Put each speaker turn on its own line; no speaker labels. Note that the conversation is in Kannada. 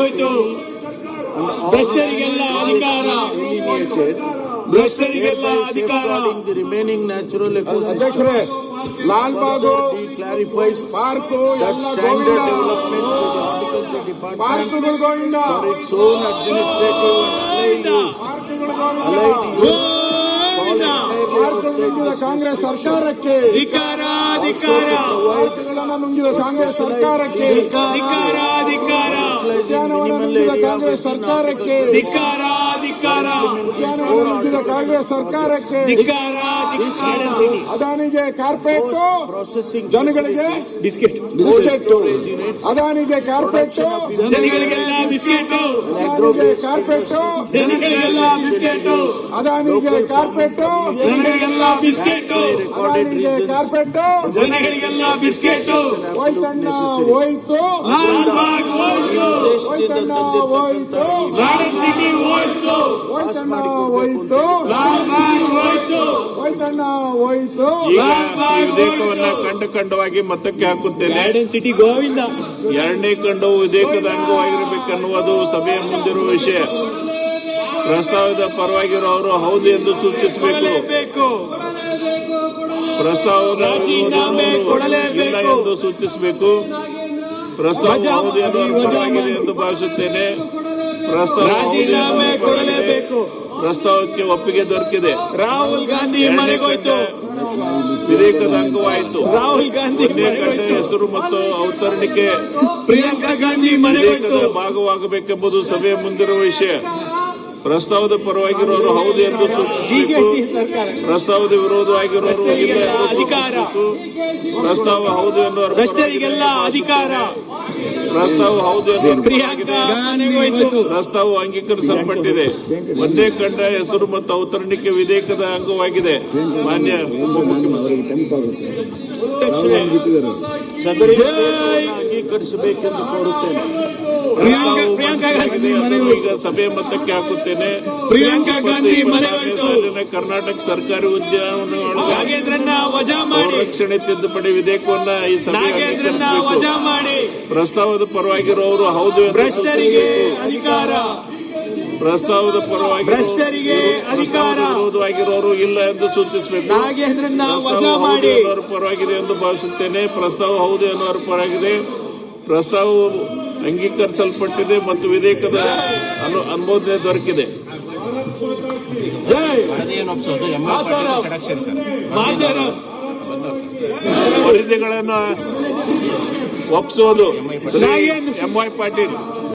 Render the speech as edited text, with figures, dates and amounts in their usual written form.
ಮನೆಗೋಯ್ತು. ಭ್ರಷ್ಟರಿಗೆಲ್ಲ ಅಧಿಕಾರ, ಭ್ರಷ್ಟರಿಗೆಲ್ಲ ಅಧಿಕಾರ.
ರಿಮೈನಿಂಗ್ ನ್ಯಾಚುರಲ್
ಅಧ್ಯಕ್ಷರೇ, ಲಾಲ್ ಬಾಗು ಪಾರ್ಕು ಎಲ್ಲ ಗೋವಿಂದ, ಪಾರ್ಕುಗಳು ಗೋವಿಂದ,
its own administrative
ಪಾರ್ಕುಗಳು ಗೋವಿಂದ, ಪಾರ್ಕು ನುಂಗಿದ ಕಾಂಗ್ರೆಸ್ ಸರ್ಕಾರಕ್ಕೆ
ಧಿಕ್ಕಾರ, ಧಿಕ್ಕಾರ,
ಪಾರ್ಕುಗಳನ್ನು ನುಂಗಿದ ಕಾಂಗ್ರೆಸ್ ಸರ್ಕಾರಕ್ಕೆ
ಧಿಕ್ಕಾರ, ಧಿಕ್ಕಾರ,
ಉದ್ಯಾನವನ ನುಂಗಿದ ಕಾಂಗ್ರೆಸ್ ಸರ್ಕಾರಕ್ಕೆ
ಧಿಕ್ಕಾರ, ಧಿಕ್ಕಾರ,
ಉದ್ಯಾನವನ ನುಂಗಿದ ಕಾಂಗ್ರೆಸ್ ಸರ್ಕಾರಕ್ಕೆ
ಧಿಕ್ಕಾರ, ಧಿಕ್ಕಾರ.
ಅದಾನಿಗೆ ಕಾರ್ಪೊರೇಟ್,
processing
ಜನಗಳಿಗೆ
ಬಿಸ್ಕೆಟ್,
ಬಿಸ್ಕೆಟ್. ಅದಾನಿಗೆ ಕಾರ್ಪೊರೇಟ್,
ಜನಗಳಿಗೆಲ್ಲ ಬಿಸ್ಕೆಟ್,
ಅದಾನಿಗೆ ಕಾರ್ಪೊರೇಟ್,
ಜನಗಳಿಗೆಲ್ಲ ಬಿಸ್ಕೆಟ್,
ಅದಾನಿಗೆ ಕಾರ್ಪೊರೇಟ್,
ಜನಗಳಿಗೆಲ್ಲ ಬಿಸ್ಕೆಟ್,
ಅದಾನಿಗೆ ಕಾರ್ಪೊರೇಟ್.
ಜನಗಳಿಗೆಲ್ಲ ಬಿಸ್ಕೆಟ್.
ಹೋಯ್ತಣ್ಣ ಹೋಯ್ತು,
ಲಾಲ್ ಬಾಗ್ ಹೋಯ್ತು,
ಹೋಯ್ತಣ್ಣ ಹೋಯ್ತು,
ಗಾರ್ಡನ್ ಸಿಟಿ ಹೋಯ್ತು,
ಹೋಯ್ತಣ್ಣ ಹೋಯ್ತು,
ಲಾಲ್ ಬಾಗ್ ಹೋಯ್ತು,
ಹೋಯ್ತಣ್ಣ ಹೋಯ್ತು.
ಲಾಲ್ ಬಾಗ್
ವಿಧೇಯಕವನ್ನ ಖಂಡವಾಗಿ ಮತಕ್ಕೆ ಹಾಕುತ್ತೇನೆ.
Garden city Govinda.
ಎರಡನೇ ಖಂಡವು ವಿಧೇಯಕದ ಅಂಗವಾಗಿರಬೇಕನ್ನುವುದು ಸಭೆಯ ಮುಂದಿರುವ ವಿಷಯ. ಪ್ರಸ್ತಾವದ ಪರವಾಗಿರುವವರು ಹೌದು ಎಂದು ಸೂಚಿಸಬೇಕು. ಪ್ರಸ್ತಾವದ ಇಲ್ಲ ಎಂದು ಸೂಚಿಸಬೇಕು. ಪ್ರಸ್ತಾವ ಹೌದು ಎಂದು ಪರವಾಗಿದೆ ಎಂದು ಭಾವಿಸುತ್ತೇನೆ. ಪ್ರಸ್ತಾವ
ರಾಜೀನಾಮೆ ಕೊಡಲೇಬೇಕು.
ಪ್ರಸ್ತಾವಕ್ಕೆ ಒಪ್ಪಿಗೆ ದೊರಕಿದೆ.
ರಾಹುಲ್ ಗಾಂಧಿ ಮನೆಗೋಯ್ತು.
ವಿಧೇಯಕದ ಅಂಗವಾಯಿತು.
ರಾಹುಲ್ ಗಾಂಧಿ
ಹೆಸರು ಮತ್ತು ಅವತರಣಿಕೆ
ಪ್ರಿಯಾಂಕಾ ಗಾಂಧಿ ಮನೆಗೋಯ್ತು.
ಭಾಗವಾಗಬೇಕೆಂಬುದು ಸಭೆಯ ಮುಂದಿರುವ ವಿಷಯ. ಪ್ರಸ್ತಾವದ ಪರವಾಗಿರೋರು ಹೌದು ಎಂದು ಸೂಚಿಸಬೇಕು. ಪ್ರಸ್ತಾವದ ವಿರೋಧವಾಗಿರೋರು ಇಲ್ಲ ಎಂದು
ಅಧಿಕಾರ.
ಪ್ರಸ್ತಾವ ಹೌದು ಎನ್ನುವ
ಭ್ರಷ್ಟರಿಗೆಲ್ಲ ಅಧಿಕಾರ.
ಪ್ರಸ್ತಾವ ಹೌದು ಎಂದು
ಪ್ರಿಯಾಂಕಾ ಮನೆಗೋಯ್ತು.
ಪ್ರಸ್ತಾವ ಅಂಗೀಕರಿಸಲ್ಪಟ್ಟಿದೆ. ಒಂದೇ ಖಂಡ ಹೆಸರು ಮತ್ತು ಅವತರಣಿಕೆ ವಿಧೇಯಕದ ಅಂಗವಾಗಿದೆ. ಮಾನ್ಯ
ಅಂಗೀಕರಿಸಬೇಕೆಂದು ಕೋರುತ್ತೇನೆ.
ಪ್ರಿಯಾಂಕಾ ಗಾಂಧಿ ಮನೆಗೋಯ್ತು.
ಈಗ ಸಭೆ ಮತಕ್ಕೆ ಹಾಕುತ್ತೇನೆ.
ಪ್ರಿಯಾಂಕಾ ಗಾಂಧಿ ಮನೆಗೋಯ್ತು.
ಕರ್ನಾಟಕ ಸರ್ಕಾರಿ ಉದ್ಯಾನವನಗಳ
ನಾಗೇಂದ್ರನ್ನ ವಜಾ ಮಾಡಿ.
ಸಂರಕ್ಷಣೆ ತಿದ್ದುಪಡಿ ವಿಧೇಯಕವನ್ನ ಈ ಸಭೆ
ನಾಗೇಂದ್ರನ್ನ ವಜಾ ಮಾಡಿ.
ಪ್ರಸ್ತಾವದ ಪರವಾಗಿರುವವರು ಹೌದು ಎಂದು
ಭ್ರಷ್ಟರಿಗೆ ಅಧಿಕಾರ.
ಪ್ರಸ್ತಾವದ ಪರವಾಗಿ
ಭ್ರಷ್ಟರಿಗೆ ಅಧಿಕಾರ.
ವಿರೋಧವಾಗಿರುವವರು ಇಲ್ಲ ಎಂದು ಸೂಚಿಸಬೇಕು.
ನಾಗೇಂದ್ರನ್ನ
ಪ್ರಸ್ತಾವ
ವಜಾ
ಹೌದು
ಮಾಡಿ.
ಎನ್ನುವರ ಪರವಾಗಿದೆ ಎಂದು ಭಾವಿಸುತ್ತೇನೆ. ಪ್ರಸ್ತಾವ ಹೌದು ಎನ್ನುವರ ಪರವಾಗಿದೆ. ಪ್ರಸ್ತಾವವು ಅಂಗೀಕರಿಸಲ್ಪಟ್ಟಿದೆ ಮತ್ತು ವಿಧೇಯಕದ ಅನುಮೋದನೆ ದೊರಕಿದೆ. ವರದಿಗಳನ್ನು ಒಪ್ಪಿಸೋದು. ಎಂವೈ ಪಾಟೀಲ್.